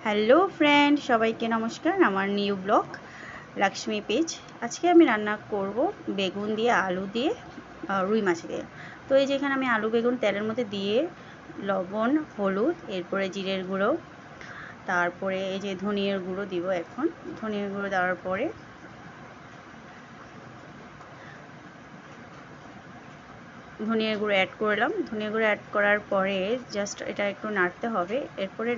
Hello friend, সবাইকে নমস্কার। আমার নিউ ব্লগ লক্ষ্মী পেজ। আজকে আমি রান্না করব বেগুন দিয়ে, আলু দিয়ে, রুই মাছ দিয়ে। তো এই যেখানে আমি আলু বেগুন তেলের মধ্যে দিয়ে লবণ, হলুদ, এরপরে জিরের গুঁড়ো, তারপরে এই যে ধনিয়ার গুঁড়ো দিব। এখন ধনিয়ার গুঁড়ো দেওয়ার পরে ধনিয়ার গুঁড়ো অ্যাড করলাম। ধনিয়া গুঁড়ো অ্যাড করার পরে জাস্ট এটা একটু নাড়তে হবে। এরপরে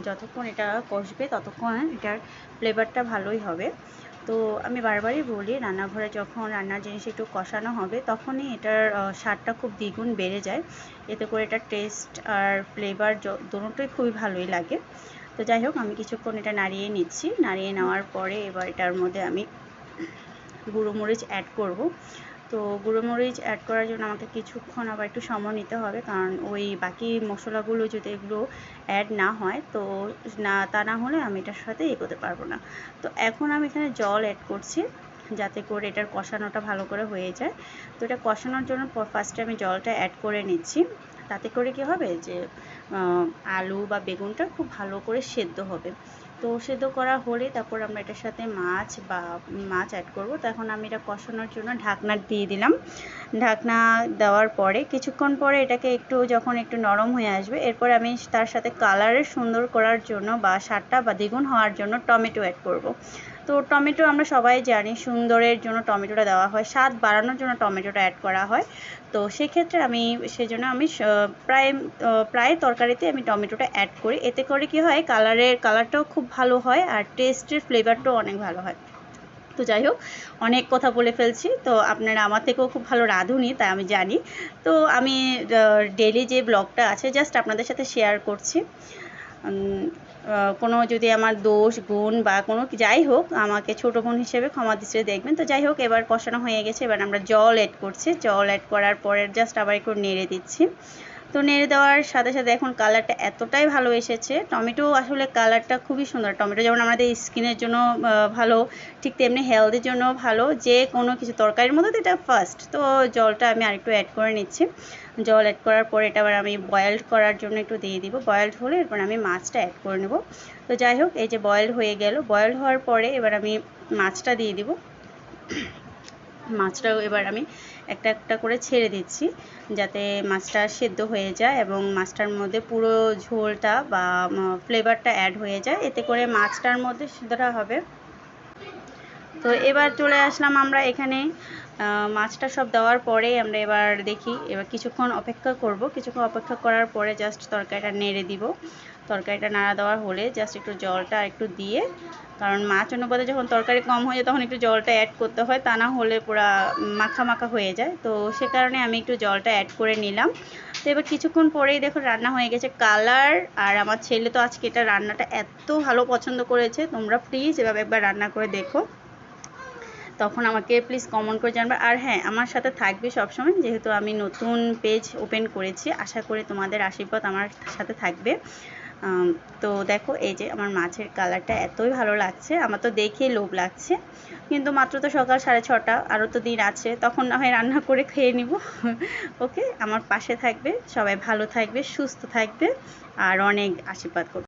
যতক্ষণ এটা কষবে ততক্ষণ এটার ফ্লেভারটা ভালোই হবে। তো আমি বারবারই বলি, রান্নাঘরে যখন রান্নার জিনিস একটু কষানো হবে তখনই এটার স্বাদটা খুব দ্বিগুণ বেড়ে যায়। এতে করে এটার টেস্ট আর ফ্লেভার দুটোই খুবই ভালোই লাগে। তো যাই হোক, আমি কিছুক্ষণ এটা নাড়িয়ে নিচ্ছি। নাড়িয়ে নেওয়ার পরে এবার এটার মধ্যে আমি গুঁড়ো মরিচ অ্যাড করব। তো গুঁড়ো মরিচ অ্যাড করার জন্য আমাকে কিছুক্ষণ আবার একটু সময় নিতে হবে, কারণ ওই বাকি মশলাগুলো যদি এগুলো অ্যাড না হয় তো তা না হলে আমি এটার সাথে এগোতে পারবো না। তো এখন আমি এখানে জল অ্যাড করছি যাতে করে এটার কষানোটা ভালো করে হয়ে যায়। তো এটা কষানোর জন্য ফার্স্টে আমি জলটা অ্যাড করে নিচ্ছি। তাতে করে কি হবে যে আলু বা বেগুনটা খুব ভালো করে সেদ্ধ হবে। তো সেদ্ধ করা হলে তারপর আমরা এটার সাথে মাছ অ্যাড করব। তো এখন আমি এটা কষানোর জন্য ঢাকনা দিয়ে দিলাম। ঢাকনা দেওয়ার পরে কিছুক্ষণ পরে এটাকে যখন একটু নরম হয়ে আসবে, এরপর আমি তার সাথে কালারের সুন্দর করার জন্য বা স্বাদটা বা দ্বিগুণ হওয়ার জন্য টমেটো অ্যাড করব। তো টমেটো আমরা সবাই জানি সুন্দরের জন্য টমেটোটা দেওয়া হয়, স্বাদ বাড়ানোর জন্য টমেটোটা অ্যাড করা হয়। তো সেক্ষেত্রে সেজন্য আমি প্রায় তরকারিতে আমি টমেটোটা অ্যাড করি। এতে করে কি হয়, কালারটাও খুব ভালো হয় আর টেস্টের ফ্লেভারটাও অনেক ভালো হয়। তো যাই হোক, অনেক কথা বলে ফেলছি। তো আপনারা আমার থেকেও খুব ভালো রাঁধুনি, তাই আমি জানি। তো আমি ডেইলি যে ব্লগটা আছে জাস্ট আপনাদের সাথে শেয়ার করছি। কোনো যদি আমার দোষ গুণ বা কোনো যাই হোক, আমাকে ছোটো বোন হিসেবে ক্ষমা দৃষ্টিতে দেখবেন। তো যাই হোক, এবার কষানো হয়ে গেছে। এবার আমরা জল অ্যাড করছি। জল অ্যাড করার পরে জাস্ট আবার একটু নেড়ে দিচ্ছি। তো নেড়ে দেওয়ার সাথে সাথে এখন কালারটা এতটাই ভালো এসেছে। টমেটো আসলে কালারটা খুবই সুন্দর। টমেটো যেমন আমাদের স্কিনের জন্য ভালো, ঠিক তেমনি হেলথের জন্য ভালো। যে কোনো কিছু তরকারির মধ্যে তো এটা ফার্স্ট। তো জলটা আমি আরেকটু অ্যাড করে নিচ্ছি। জল অ্যাড করার পরে এটা আবার আমি বয়েলড করার জন্য একটু দিয়ে দিব। বয়েলড হলে এরপর আমি মাছটা অ্যাড করে নেব। তো যাই হোক, এই যে বয়েলড হয়ে গেল। বয়েলড হওয়ার পরে এবার আমি মাছটা দিয়ে দিব। মাছটাও এবার আমি একটা একটা করে ছেড়ে দিচ্ছি যাতে মাছটা সেদ্ধ হয়ে যায় এবং মাছটার মধ্যে পুরো ঝোলটা বা ফ্লেভারটা অ্যাড হয়ে যায়। এতে করে মাছটার মধ্যে সেদ্ধটা হবে। তো এবার চলে আসলাম আমরা এখানে মাছটা সব দেওয়ার পরে আমরা এবার দেখি, এবার কিছুক্ষণ অপেক্ষা করব। কিছুক্ষণ অপেক্ষা করার পরে জাস্ট তরকারিটা নেড়ে দিব। তরকারিটা নাড়া দেওয়া হলে জাস্ট একটু জলটা একটু দিয়ে, কারণ মাছ অনুপাতে যখন তরকারি কম হয়ে যায় তখন একটু জলটা অ্যাড করতে হয়, তা না হলে পুরা মাখা মাখা হয়ে যায়। তো সে কারণে আমি একটু জলটা অ্যাড করে নিলাম। তো এবার কিছুক্ষণ পরেই দেখো রান্না হয়ে গেছে। কালার আর আমার ছেলে তো আজকে এটা রান্নাটা এত ভালো পছন্দ করেছে। তোমরা প্লিজ এভাবে একবার রান্না করে দেখো, তখন আমাকে প্লিজ কমেন্ট করে জানবে। আর হ্যাঁ, আমার সাথে থাকবে সবসময়, যেহেতু আমি নতুন পেজ ওপেন করেছি। আশা করি তোমাদের আশীর্বাদ আমার সাথে থাকবে। তো দেখো, এই যে আমার মাছের কালারটা এতই ভালো লাগছে, আমার তো দেখেই লোভ লাগছে। কিন্তু মাত্র তো সকাল 6:30, আরও তো দিন আছে, তখন না হয় রান্না করে খেয়ে নিব। ওকে, আমার পাশে থাকবে, সবাই ভালো থাকবে, সুস্থ থাকবে আর অনেক আশীর্বাদ করবে।